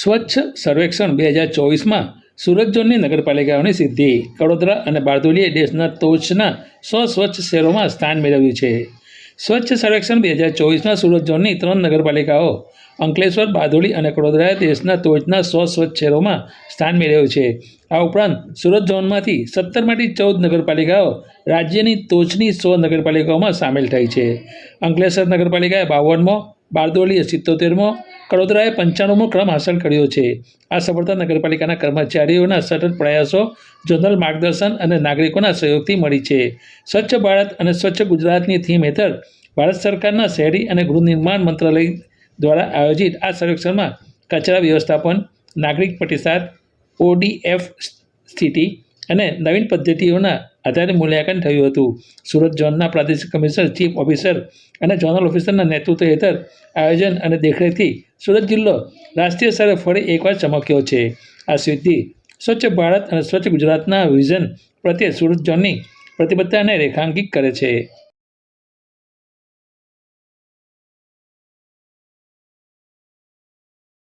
સ્વચ્છ સર્વેક્ષણ 2024માં સુરત ઝોનની નગરપાલિકાઓની સિદ્ધિ. કડોદરા અને બારડોલીએ દેશના ટોચના 100 સ્વચ્છ શહેરોમાં સ્થાન મેળવ્યું છે. સ્વચ્છ સર્વેક્ષણ 2024માં સુરત ઝોનની 3 નગરપાલિકાઓ અંકલેશ્વર, બારડોલી અને કડોદરાએ દેશના ટોચના 100 સ્વચ્છ શહેરોમાં સ્થાન મેળવ્યું છે. આ ઉપરાંત સુરત ઝોનમાંથી 17માંથી 14 નગરપાલિકાઓ રાજ્યની ટોચની 100 નગરપાલિકાઓમાં સામેલ થઈ છે. અંકલેશ્વર નગરપાલિકાએ 52મો, બારડોલીએ 77મો, કડોદરાએ 95મો ક્રમ હાંસલ કર્યો છે. આ સફળતા નગરપાલિકાના કર્મચારીઓના સતત પ્રયાસો, ઝોનલ માર્ગદર્શન અને નાગરિકોના સહયોગથી મળી છે. સ્વચ્છ ભારત અને સ્વચ્છ ગુજરાતની થીમ હેઠળ ભારત સરકારના શહેરી અને ગૃહ નિર્માણ મંત્રાલય દ્વારા આયોજિત આ સર્વેક્ષણમાં કચરા વ્યવસ્થાપન, નાગરિક પ્રતિસાદ, ODF સ્થિતિ અને નવીન પદ્ધતિઓના આધારે મૂલ્યાંકન થયું હતું. સુરત ઝોનના પ્રાદેશિક કમિશનર, ચીફ ઓફિસર અને ઝોનલ ઓફિસરના નેતૃત્વ હેઠળ આયોજન અને દેખરેખથી સુરત જિલ્લો રાષ્ટ્રીય સ્તરે ફરી એકવાર ચમક્યો છે. આ સિદ્ધિ સ્વચ્છ ભારત અને સ્વચ્છ ગુજરાતના વિઝન પ્રત્યે સુરત ઝોનની પ્રતિબદ્ધતાને રેખાંકિત કરે છે.